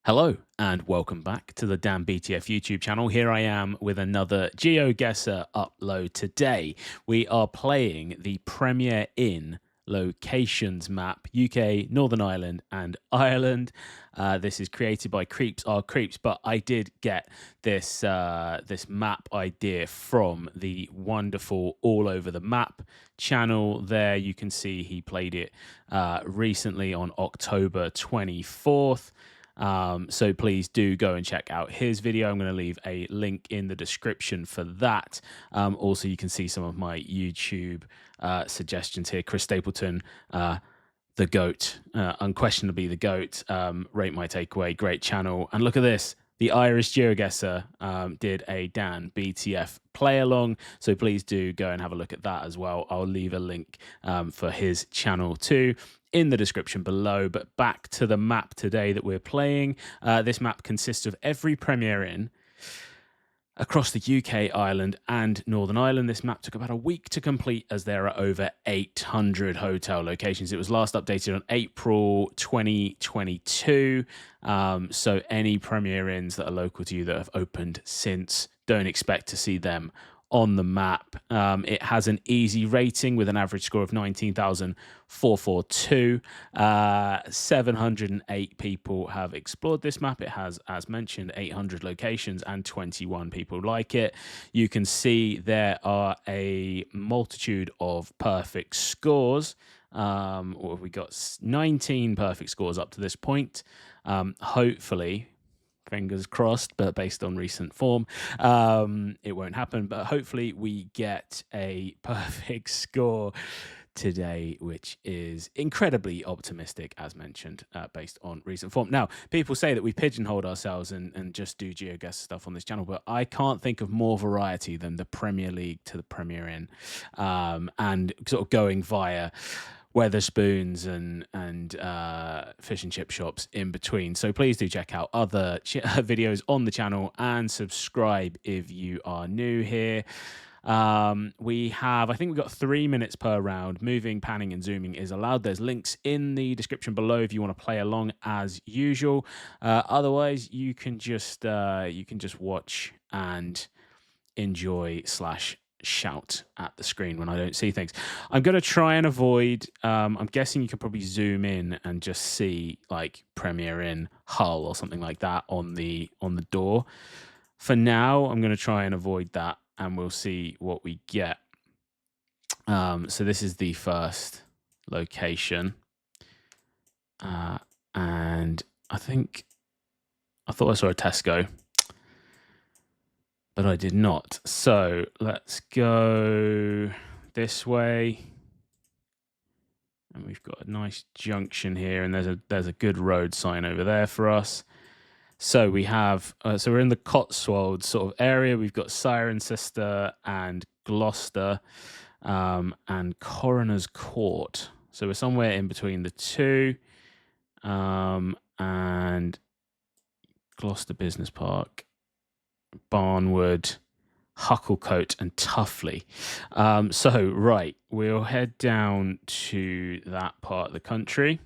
Hello and welcome back to the Dan BTF YouTube channel. Here I am with another GeoGuessr upload. Today we are playing the Premier Inn locations map, UK, Northern Ireland and Ireland. This is created by Creeps Are Creeps, but I did get this this map idea from the wonderful All Over the Map channel. There you can see he played it recently on October 24th. So please do go and check out his video. I'm going to leave a link in the description for that. Also, you can see some of my YouTube suggestions here. Chris Stapleton, the GOAT, unquestionably the GOAT. Rate My Takeaway, great channel. And look at this. The Irish GeoGuessr did a Dan BTF play along, so please do go and have a look at that as well. I'll leave a link for his channel too in the description below. But back to the map today that we're playing. This map consists of every Premier Inn across the UK, Ireland, and Northern Ireland. This map took about a week to complete as there are over 800 hotel locations. It was last updated on April 2022. So any Premier Inns that are local to you that have opened since, don't expect to see them on the map. It has an easy rating with an average score of 19,442. 708 people have explored this map. It has, as mentioned, 800 locations and 21 people like it. You can see there are a multitude of perfect scores. We got 19 perfect scores up to this point. Hopefully, fingers crossed, but based on recent form, it won't happen. But hopefully we get a perfect score today, which is incredibly optimistic, as mentioned, based on recent form. Now, people say that we pigeonholed ourselves and just do GeoGuessr stuff on this channel, but I can't think of more variety than the Premier League to the Premier Inn, and sort of going via Weatherspoons and fish and chip shops in between. So please do check out other videos on the channel and subscribe if you are new here. I think we've got 3 minutes per round. Moving, panning, and zooming is allowed. There's links in the description below if you want to play along as usual. Otherwise, you can just watch and enjoy / shout at the screen when I don't see things. I'm going to try and avoid, I'm guessing you could probably zoom in and just see like Premier Inn Hull or something like that on the door. For now, I'm going to try and avoid that and we'll see what we get. So this is the first location. And I thought I saw a Tesco, but I did not. So let's go this way. And we've got a nice junction here, and there's a good road sign over there for us. So we have, so we're in the Cotswolds sort of area. We've got Cirencester and Gloucester, and Coroner's Court. So we're somewhere in between the two, and Gloucester Business Park, Barnwood, Hucklecote, and Tuffley. So, right, we'll head down to that part of the country.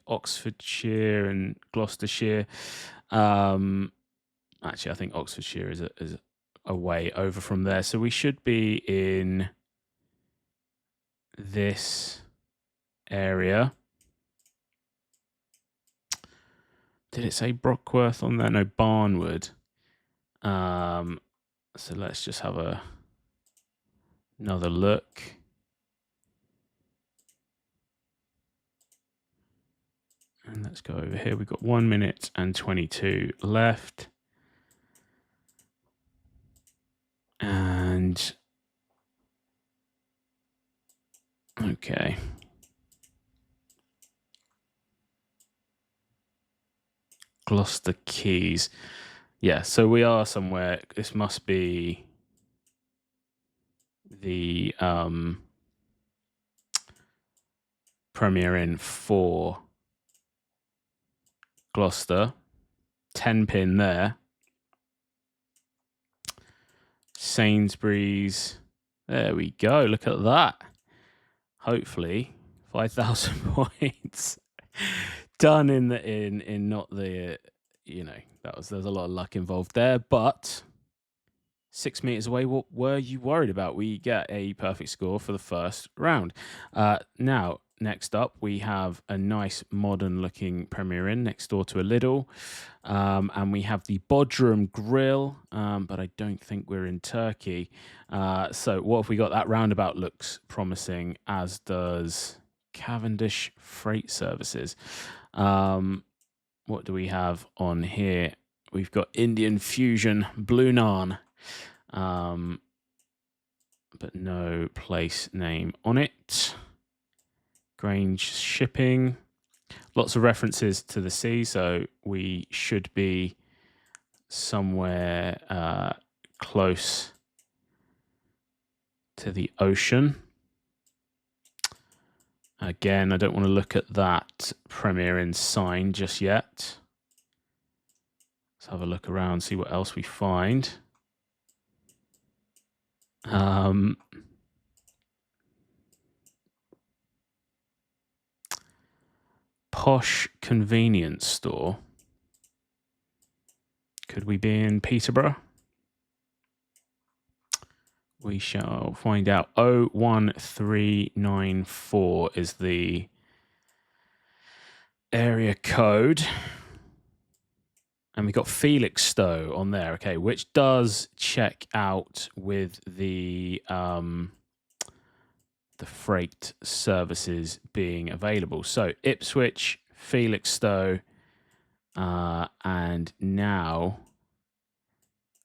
Oxfordshire and Gloucestershire. Actually, I think Oxfordshire is a way over from there. So we should be in this area. Did it say Brockworth on there? No, Barnwood. So let's just have another look. And let's go over here. We've got 1 minute and 22 left. And okay. Gloucester Keys. Yeah, so we are somewhere. This must be the Premier Inn for Gloucester. 10 pin there. Sainsbury's. There we go. Look at that. Hopefully 5,000 points. done in not the, there's a lot of luck involved there, but 6 meters away, what were you worried about? We get a perfect score for the first round. Now, next up, we have a nice modern looking Premier Inn next door to a Lidl. And we have the Bodrum Grill, but I don't think we're in Turkey. So what have we got? That roundabout looks promising, as does Cavendish Freight Services. What do we have on here? We've got Indian Fusion Blue Naan. But no place name on it. Grange Shipping. Lots of references to the sea, so we should be somewhere close to the ocean. Again, I don't want to look at that Premier Inn sign just yet. Let's have a look around, see what else we find. Posh convenience store. Could we be in Peterborough? We shall find out. 01394 is the area code. And we got Felixstowe on there, okay, which does check out with the freight services being available. So Ipswich, Felixstowe, and now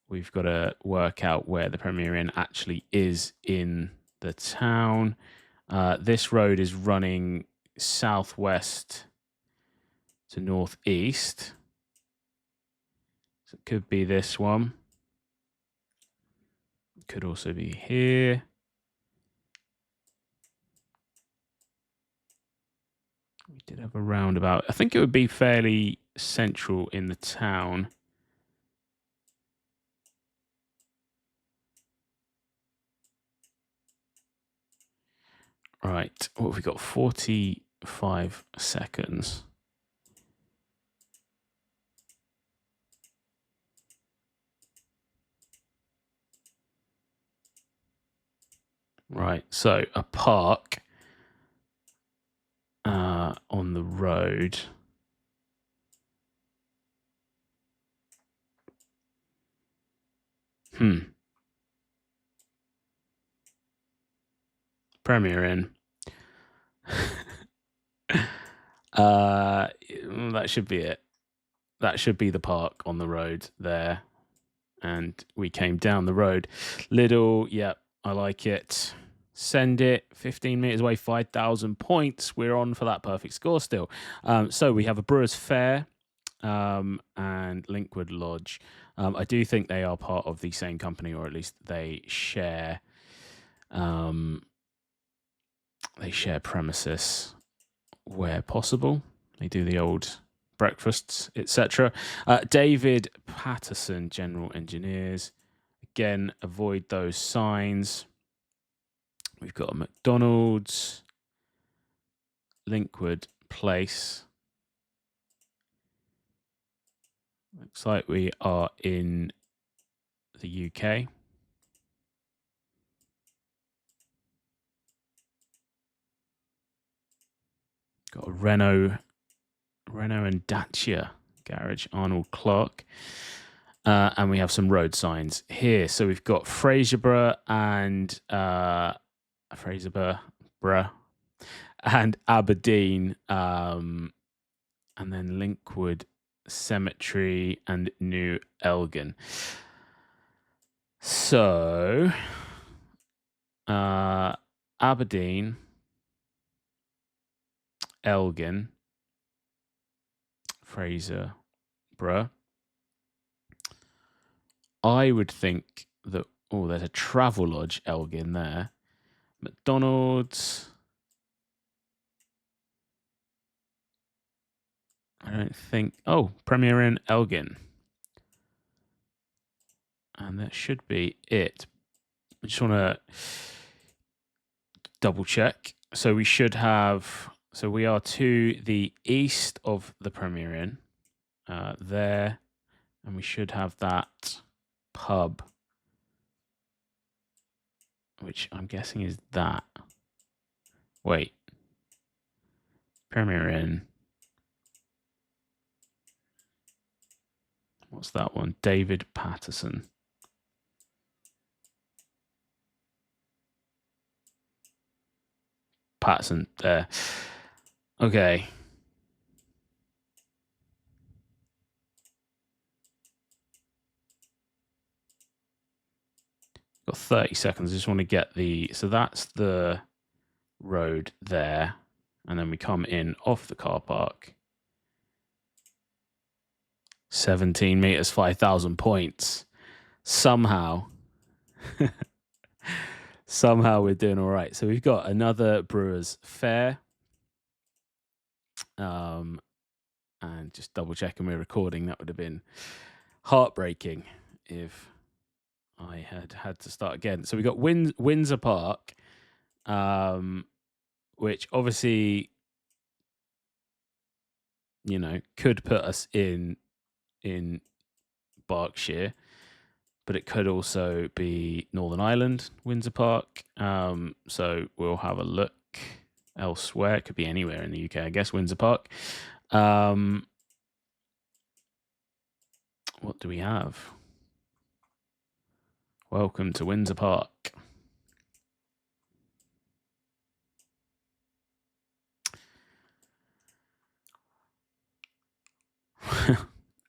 we've got to work out where the Premier Inn actually is in the town. This road is running southwest to northeast. So it could be this one. It could also be here. We did have a roundabout. I think it would be fairly central in the town. Right, what have we got? 45 seconds. Right, so a park on the road. Premier Inn. That should be it. That should be the park on the road there. And we came down the road. Lidl, yep, I like it. Send it. 15 meters away, 5,000 points. We're on for that perfect score still. So we have a Brewers Fair and Linkwood Lodge. I do think they are part of the same company, or at least they share premises where possible. They do the old breakfasts, etc. David Patterson, General Engineers. Again, avoid those signs. We've got a McDonald's, Linkwood Place. Looks like we are in the UK. Got a Renault and Dacia garage, Arnold Clark. And we have some road signs here. So we've got Fraserburgh and and Aberdeen, and then Linkwood Cemetery and New Elgin. So Aberdeen, Elgin, Fraserburgh. I would think that, there's a Travelodge Elgin there. McDonald's. I don't think. Premier Inn Elgin. And that should be it. I just want to double check. So we should have So we are to the east of the Premier Inn, there, and we should have that pub, which I'm guessing is that. Wait. Premier Inn. What's that one? David Patterson. Patterson, there. Okay. Got 30 seconds. I just want to get the... So that's the road there. And then we come in off the car park. 17 meters, 5,000 points. Somehow. Somehow we're doing all right. So we've got another Brewers Fair. And just double checking we're recording. That would have been heartbreaking if I had to start again. So we got Windsor Park, which obviously, you know, could put us in Berkshire, but it could also be Northern Ireland, Windsor Park. So we'll have a look elsewhere. It could be anywhere in the UK, I guess. Windsor Park. What do we have? Welcome to Windsor Park.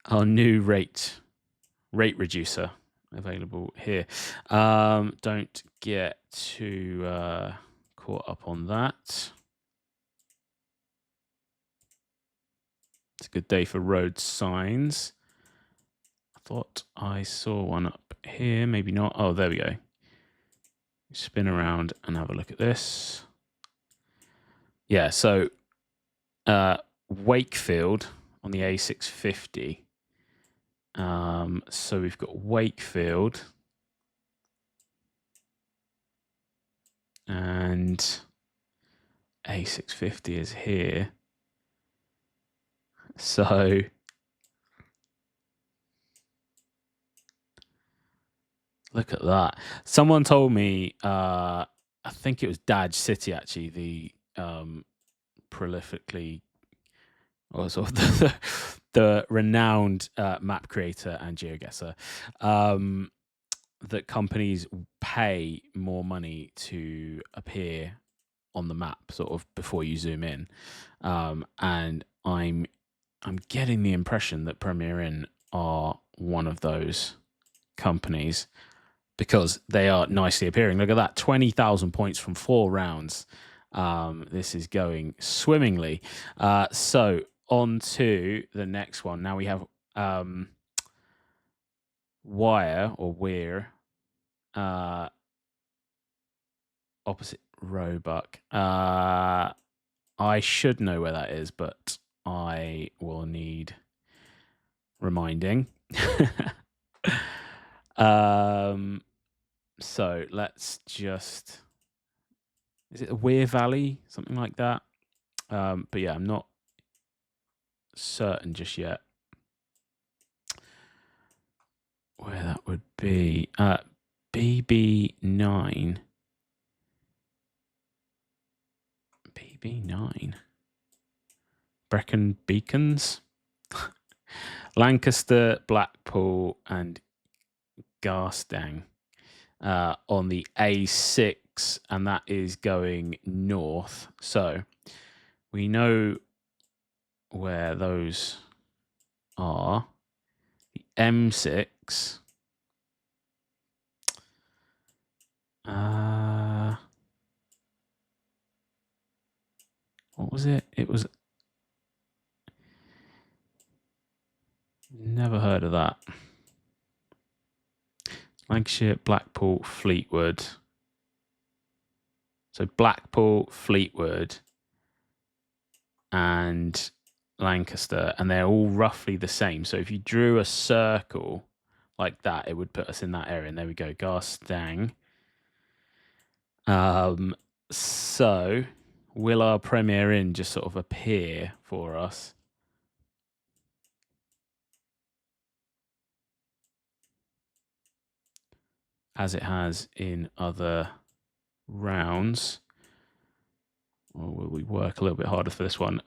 Our new rate reducer available here. Don't get too caught up on that. It's a good day for road signs. I thought I saw one up here, maybe not. Oh, there we go. Spin around and have a look at this. Yeah, so Wakefield on the A650. So we've got Wakefield and A650 is here. So look at that. Someone told me, I think it was Daj City actually, the prolifically, or sort of the renowned map creator and GeoGuessr, that companies pay more money to appear on the map sort of before you zoom in. And I'm getting the impression that Premier Inn are one of those companies because they are nicely appearing. Look at that, 20,000 points from 4 rounds. This is going swimmingly. So on to the next one. Now we have Weir, opposite Roebuck. I should know where that is, but I will need reminding. So let's just... Is it a Weir Valley? Something like that. But yeah, I'm not certain just yet where that would be. BB9. BB9. Brecon Beacons. Lancaster, Blackpool, and Garstang on the A6, and that is going north. So we know where those are. The M6. What was it? It was... Never heard of that. Lancashire, Blackpool, Fleetwood. So Blackpool, Fleetwood, and Lancaster, and they're all roughly the same. So if you drew a circle like that, it would put us in that area. And there we go, Garstang. So Will our Premier Inn just sort of appear for us? As it has in other rounds. Or will we work a little bit harder for this one?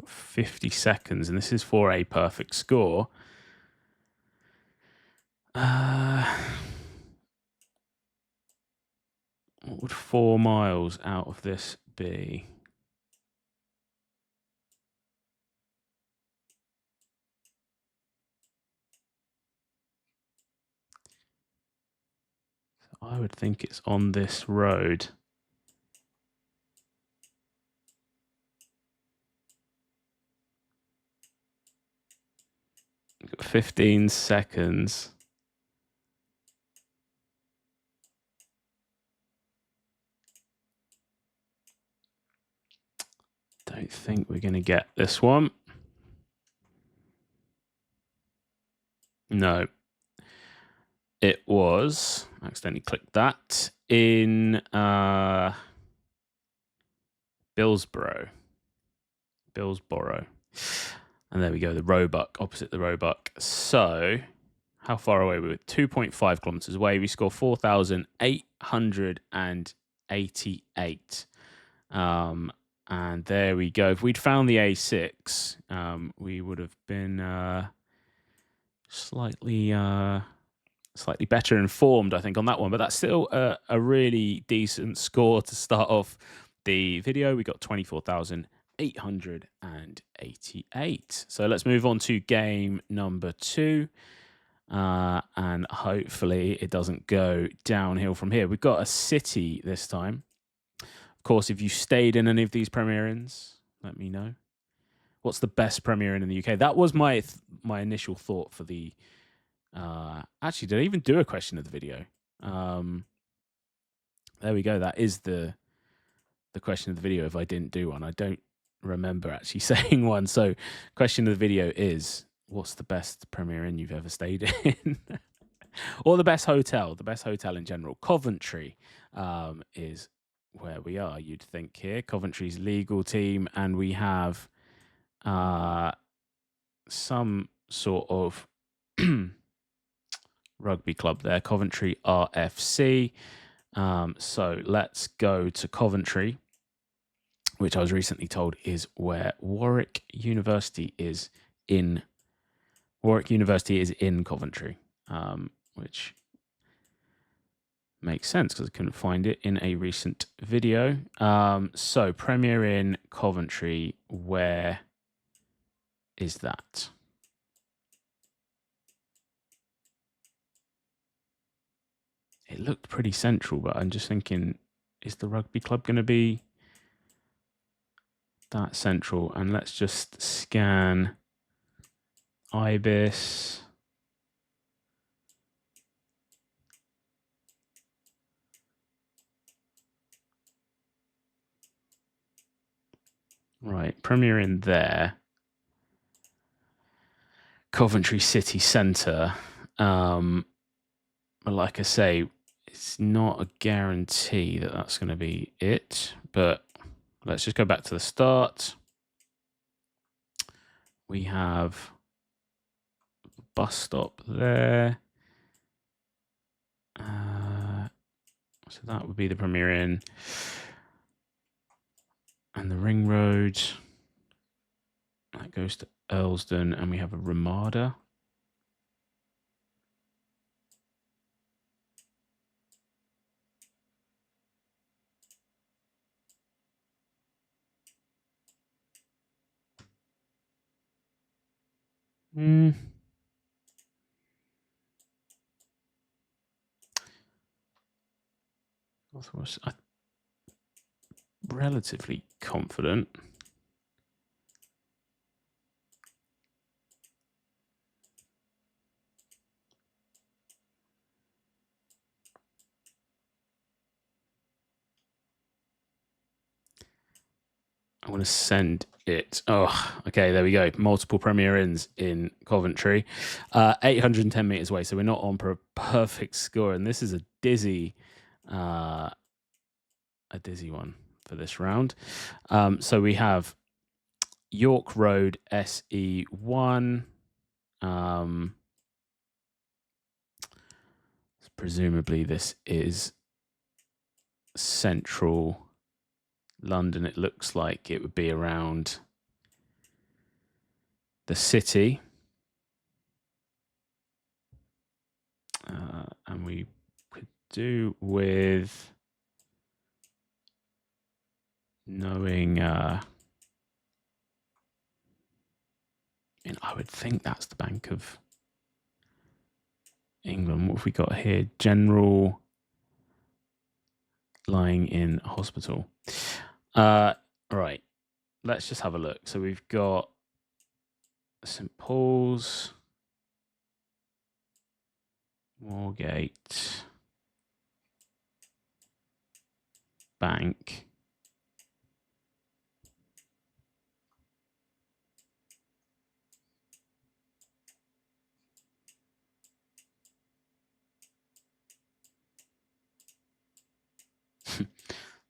50 seconds, and this is for a perfect score. What would 4 miles out of this be? So I would think it's on this road. Got 15 seconds. Don't think we're going to get this one. No. It was, I accidentally clicked that, in Billsborough. And there we go, the Roebuck, opposite the Roebuck. So, how far away were we? 2.5 kilometers away. We score 4,888. And there we go. If we'd found the A6, we would have been slightly better informed, I think, on that one. But that's still a really decent score to start off the video. We got 24,888. So let's move on to game number 2. And hopefully it doesn't go downhill from here. We've got a city this time. Of course, if you stayed in any of these Premier Inns, let me know. What's the best Premier Inn in the UK? That was my initial thought for the... actually, did I even do a question of the video? There we go. That is the question of the video if I didn't do one. I don't remember actually saying one. So question of the video is, what's the best Premier Inn you've ever stayed in? Or the best hotel in general. Coventry is where we are, you'd think here. Coventry's legal team, and we have some sort of rugby club there, Coventry RFC. So let's go to Coventry, which I was recently told is where Warwick University is in. Warwick University is in Coventry, which makes sense because I couldn't find it in a recent video. So Premier Inn Coventry, where is that? It looked pretty central, but I'm just thinking, is the rugby club going to be that central? And let's just scan Ibis. Right, Premier Inn there. Coventry City Centre. But like I say, it's not a guarantee that that's going to be it. But let's just go back to the start. We have a bus stop there. So that would be the Premier Inn. And the Ring Road. That goes to Earlsdon. And we have a Ramada. I'm relatively confident. I want to send it. Oh, okay, there we go. Multiple Premier Inns in Coventry. 810 meters away, so we're not on for a perfect score. And this is a dizzy one for this round. So we have York Road SE1. Presumably this is central London. It looks like it would be around the city. And we could do with knowing, I would think that's the Bank of England. What have we got here? General lying in hospital. Right. Let's just have a look. So we've got St. Paul's, Moorgate, Bank.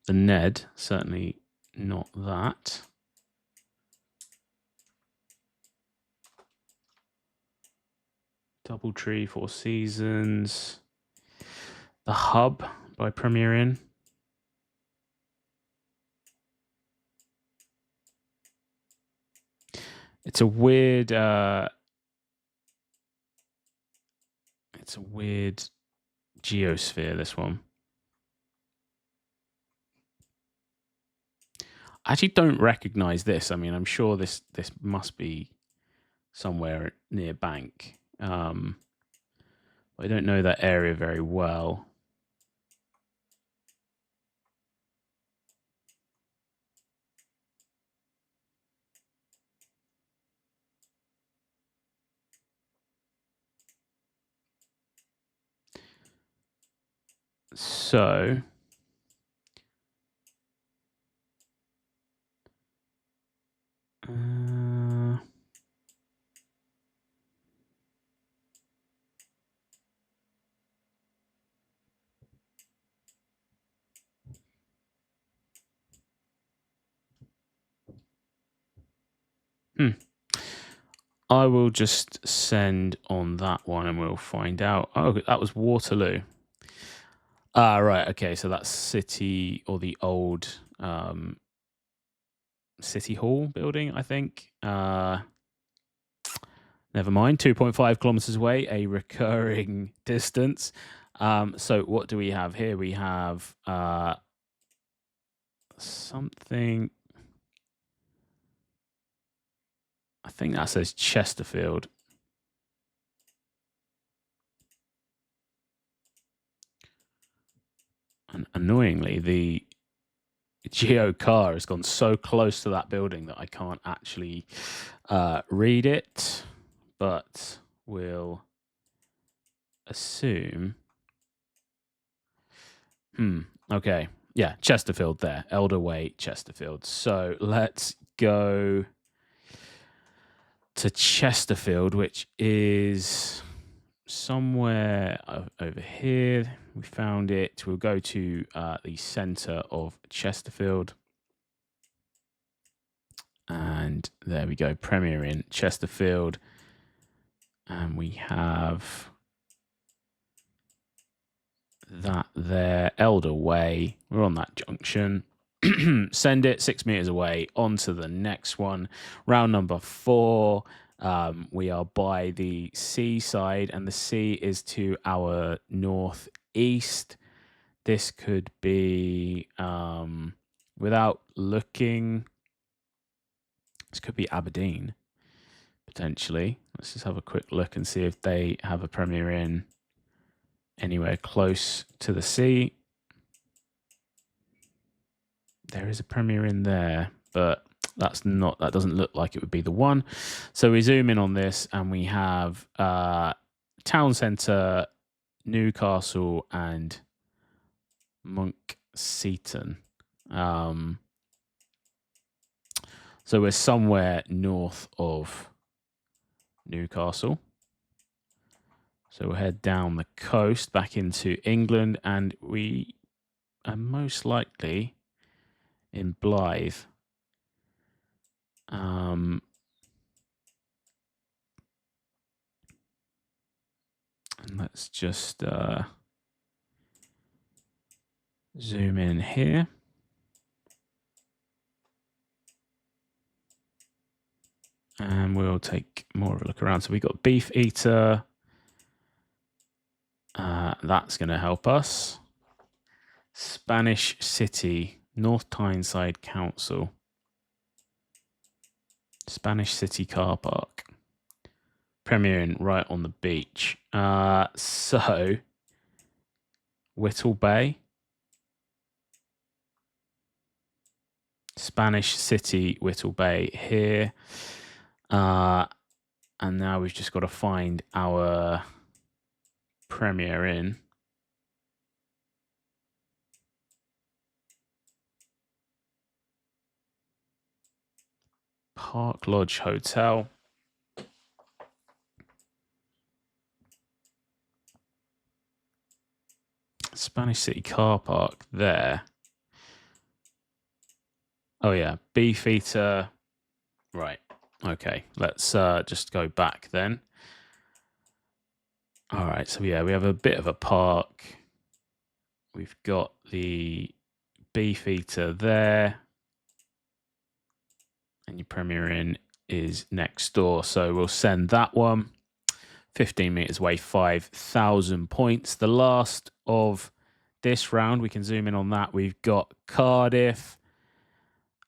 The Ned, certainly not that. Doubletree, Four Seasons. The Hub by Premier Inn. It's a weird geosphere, this one. I actually don't recognize this. I mean, I'm sure this must be somewhere near Bank. I don't know that area very well. So I will just send on that one and we'll find out. Oh, that was Waterloo. Right. Okay. So that's City, or the old City Hall building, I think. Never mind. 2.5 kilometers away, a recurring distance. So what do we have here? We have something. I think that says Chesterfield. And annoyingly, the GeoGuessr has gone so close to that building that I can't actually read it, but we'll assume. Okay. Yeah, Chesterfield there. Elder Way, Chesterfield. So let's go to Chesterfield, which is somewhere over here. We found it. We'll go to the center of Chesterfield. And there we go. Premier Inn, Chesterfield. And we have that there. Elder Way. We're on that junction. Send it 6 meters away. On to the next one. Round number 4. We are by the seaside, and the sea is to our northeast. This could be, without looking, this could be Aberdeen, potentially. Let's just have a quick look and see if they have a Premier Inn anywhere close to the sea. There is a Premier Inn there, but that doesn't look like it would be the one. So we zoom in on this, and we have town centre, Newcastle, and Monk Seaton. So we're somewhere north of Newcastle. So we'll head down the coast back into England, and we are most likely in Blythe. And let's just zoom in here. And we'll take more of a look around. So we've got Beef Eater. That's going to help us. Spanish City, North Tyneside Council. Spanish City Car Park. Premiering right on the beach. So, Whittle Bay. Spanish City, Whittle Bay here. And now we've just got to find our Premier Inn. Park Lodge Hotel. Spanish City Car Park there. Oh yeah, Beefeater. Right. Okay, let's just go back then. All right, so yeah, we have a bit of a park. We've got the Beefeater there. And your Premier Inn is next door. So we'll send that one. 15 meters away, 5,000 points. The last of this round, we can zoom in on that. We've got Cardiff,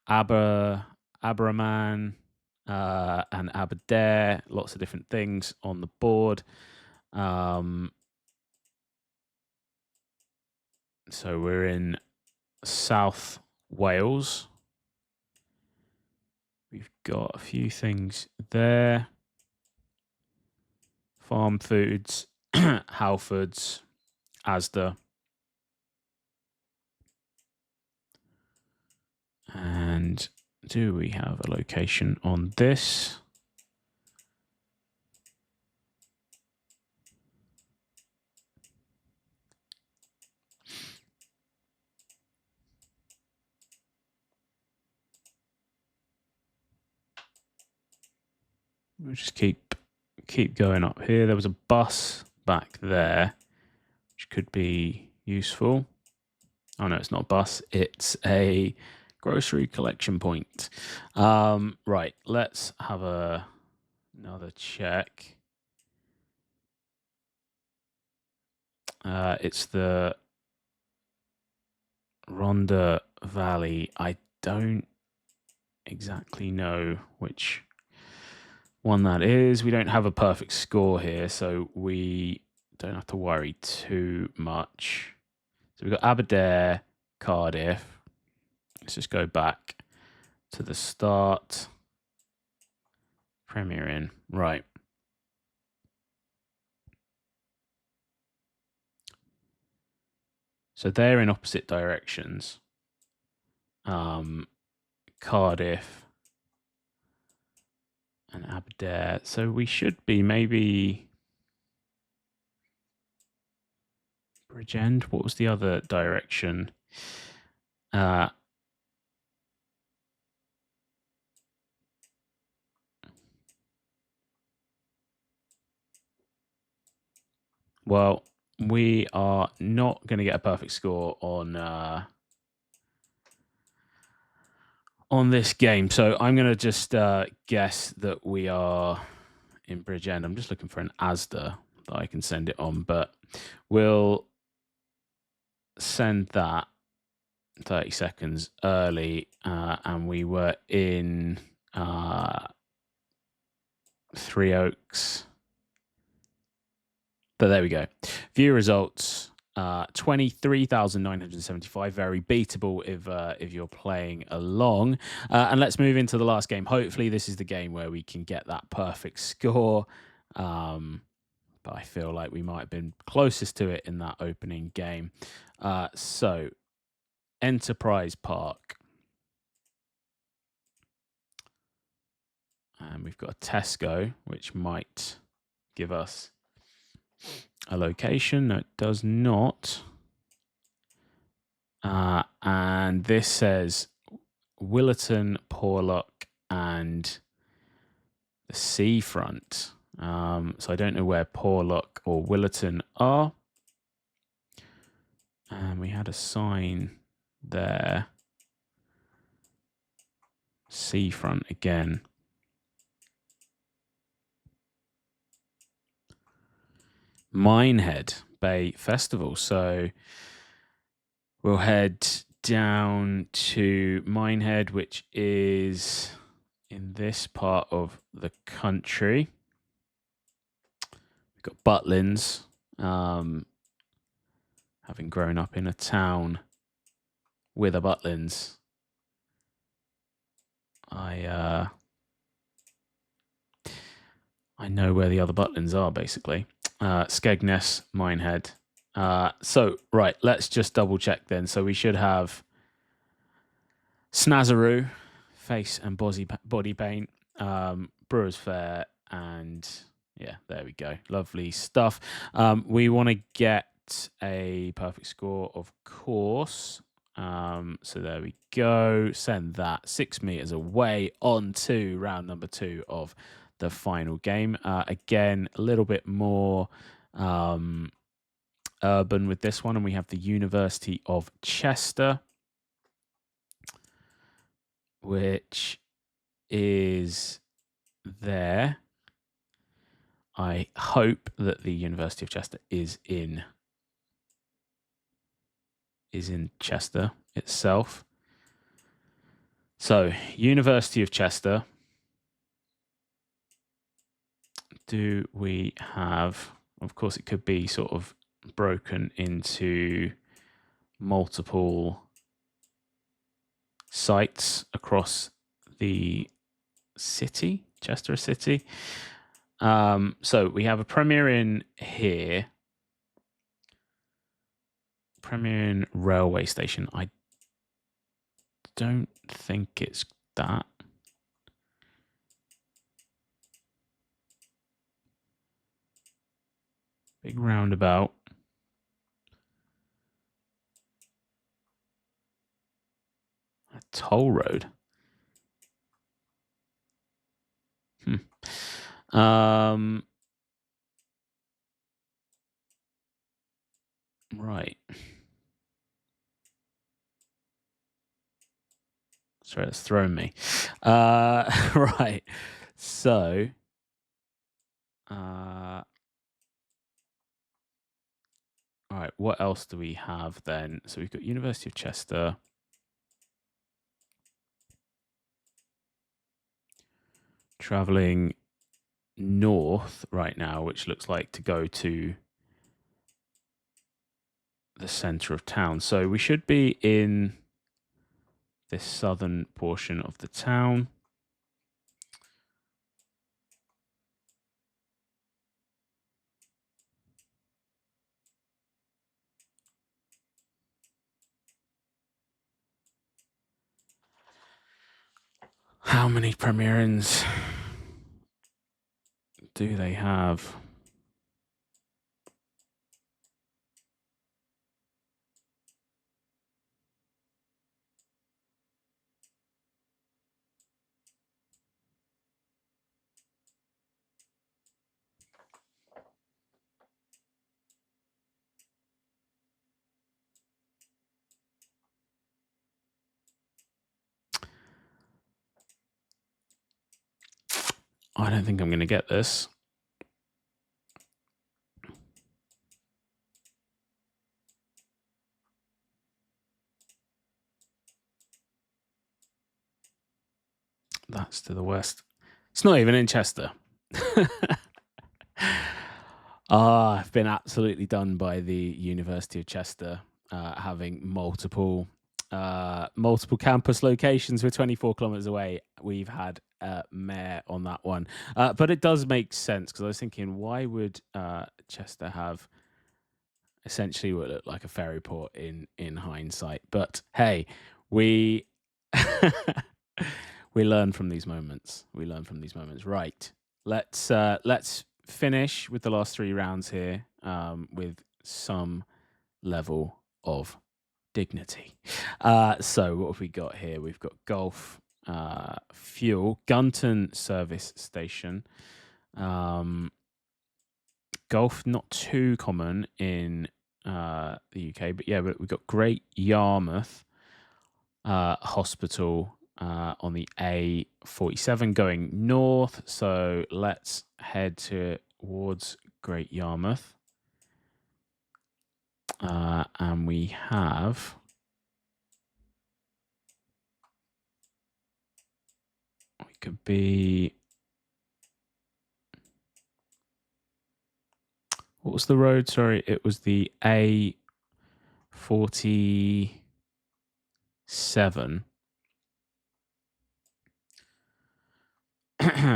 Aberman, and Aberdare. Lots of different things on the board. So we're in South Wales. We've got a few things there. Farm Foods, Halfords, Asda. And do we have a location on this? We'll just keep going up here. There was a bus back there, which could be useful. Oh no, it's not a bus. It's a grocery collection point. Right, let's have another check. It's the Rhondda Valley. I don't exactly know which one that is. We don't have a perfect score here, so we don't have to worry too much. So we've got Aberdare, Cardiff. Let's just go back to the start. Premier Inn. Right. So they're in opposite directions. Cardiff and Aberdare. So we should be maybe Bridgend. What was the other direction? Well, we are not going to get a perfect score on this game. So I'm going to just guess that we are in Bridgend. I'm just looking for an Asda that I can send it on, but we'll send that 30 seconds early, and we were in Three Oaks. But there we go. View results. 23,975, very beatable if you're playing along. And let's move into the last game. Hopefully this is the game where we can get that perfect score. But I feel like we might have been closest to it in that opening game. So, Enterprise Park. And we've got a Tesco, which might give us a location. No, it does not. And this says Willerton, Porlock, and the seafront. So I don't know where Porlock or Willerton are. And we had a sign there. Seafront again. Minehead Bay Festival. So we'll head down to Minehead, which is in this part of the country. We've got Butlins. Having grown up in a town with a Butlins, I know where the other Butlins are, basically. Skegness, Minehead. So, right, let's just double check then. So we should have Snazaroo, face and body paint, Brewers Fair, and yeah, there we go. Lovely stuff. We want to get a perfect score, of course. So there we go. Send that 6 meters away on to round number 2 of the final game. Again, a little bit more urban with this one, and we have the University of Chester, which is there. I hope that the University of Chester is in Chester itself. So, University of Chester. Do we have, of course, it could be sort of broken into multiple sites across the city, Chester City. So we have a Premier Inn here. Premier Inn railway station. I don't think it's that. Big roundabout. A toll road. Right. Sorry, that's thrown me. Right. So, all right, what else do we have then? So we've got University of Chester. Traveling north right now, which looks like to go to the center of town. So we should be in this southern portion of the town. How many Premier Inns do they have? I don't think I'm going to get this. That's to the west. It's not even in Chester. I've been absolutely done by the University of Chester having multiple campus locations. We're 24 kilometers away. We've had mayor on that one, but it does make sense because I was thinking, why would Chester have essentially what looked like a ferry port in hindsight? But hey, we We learn from these moments. We learn from these moments. Right. Let's finish with the last 3 rounds here with some level of dignity. So what have we got here? We've got golf, fuel, Gunton service station. Golf not too common in the UK, but yeah, we've got Great Yarmouth Hospital on the A47 going north. So let's head towards Great Yarmouth. And we have could be, what was the road? Sorry, it was the A47,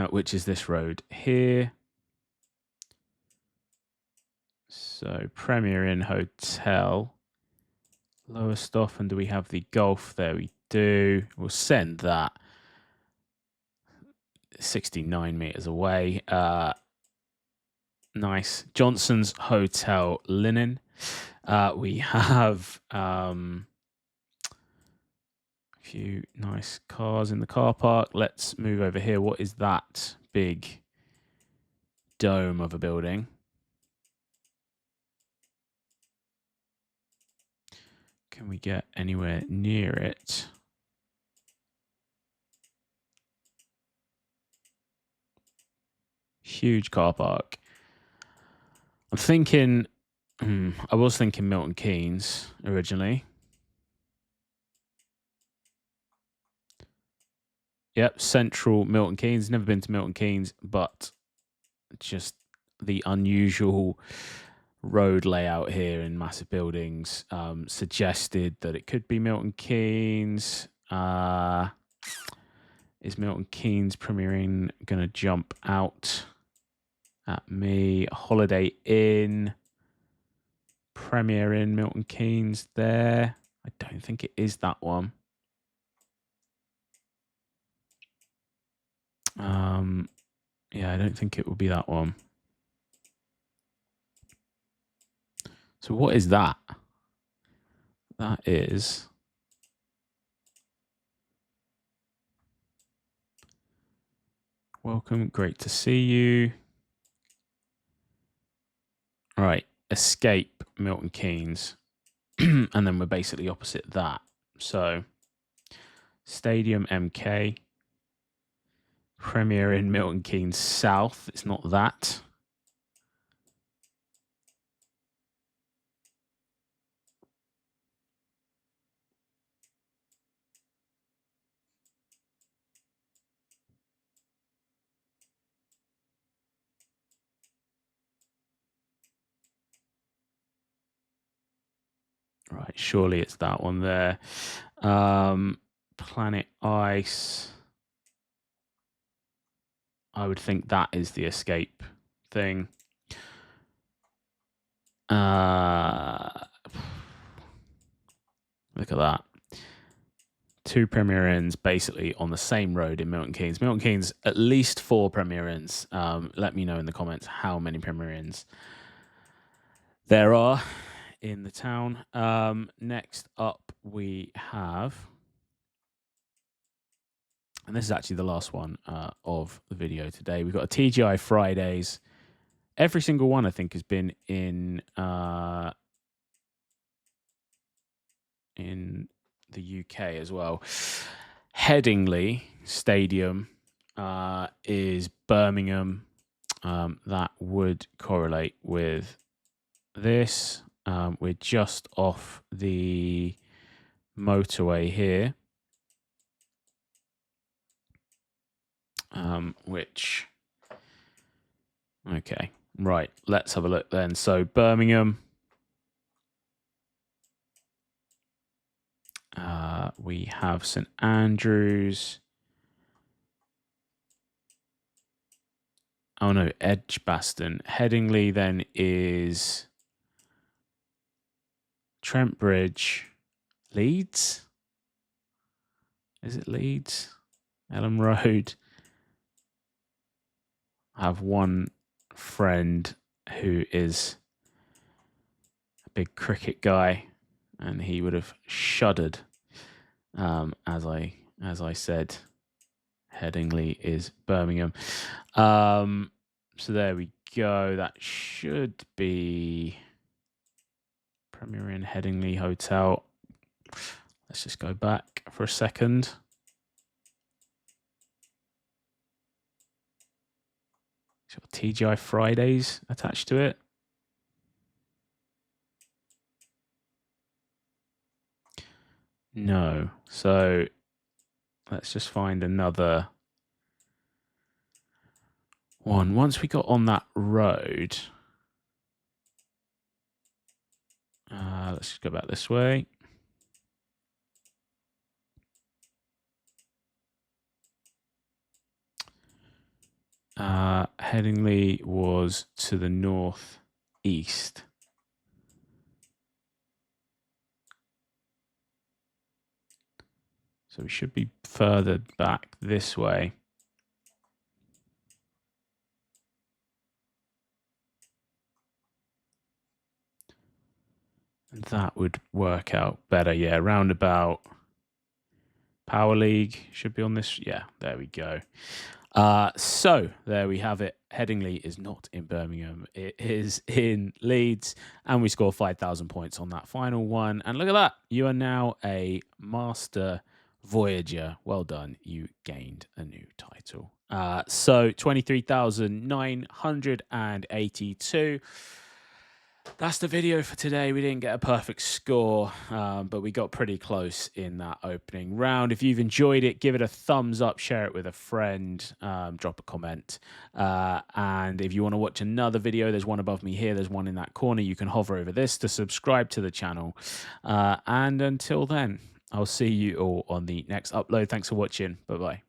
which is this road here. So Premier Inn Hotel. Lowestoft, and do we have the golf? There we do. We'll send that. 69 meters away. Nice. Johnson's Hotel Linen. We have a few nice cars in the car park. Let's move over here. What is that big dome of a building? Can we get anywhere near it? Huge car park. I'm thinking, I was thinking Milton Keynes originally. Yep, central Milton Keynes. Never been to Milton Keynes, but just the unusual road layout here in massive buildings suggested that it could be Milton Keynes. Is Milton Keynes Premier Inn going to jump out at me? Holiday Inn, Premier Inn, Milton Keynes there. I don't think it is that one. Yeah, I don't think it will be that one. So what is that? That is welcome, great to see you. All right, escape Milton Keynes. And then we're basically opposite that. So Stadium MK, Premier Inn Milton Keynes South. It's not that. Right, surely it's that one there. Planet Ice. I would think that is the escape thing. Look at that. 2 Premier Inns basically on the same road in Milton Keynes. Milton Keynes, at least 4 Premier Inns. Let me know in the comments how many Premier Inns there are in the town. Next up we have, and this is actually the last one of the video today. We've got a TGI Fridays. Every single one I think has been in the UK as well. Headingley Stadium is Birmingham. That would correlate with this. We're just off the motorway here, which, okay, right, let's have a look then. So Birmingham, we have St Andrews. Oh no, Edgbaston. Headingley then is Trent Bridge. Leeds? Is it Leeds? Ellen Road. I have one friend who is a big cricket guy, and he would have shuddered as I said Headingley is Birmingham. So there we go. That should be Premier Inn Headingley Hotel. Let's just go back for a second. It's got TGI Fridays attached to it. No. So let's just find another one. Once we got on that road, let's just go back this way. Headingley was to the northeast. So we should be further back this way. And that would work out better. Yeah, roundabout Power League should be on this. Yeah, there we go. So there we have it. Headingley is not in Birmingham. It is in Leeds. And we score 5,000 points on that final one. And look at that. You are now a Master Voyager. Well done. You gained a new title. So 23,982. That's the video for today. We didn't get a perfect score, but we got pretty close in that opening round. If you've enjoyed it, give it a thumbs up, share it with a friend, drop a comment. And if you want to watch another video, there's one above me here. There's one in that corner. You can hover over this to subscribe to the channel. And until then, I'll see you all on the next upload. Thanks for watching. Bye-bye.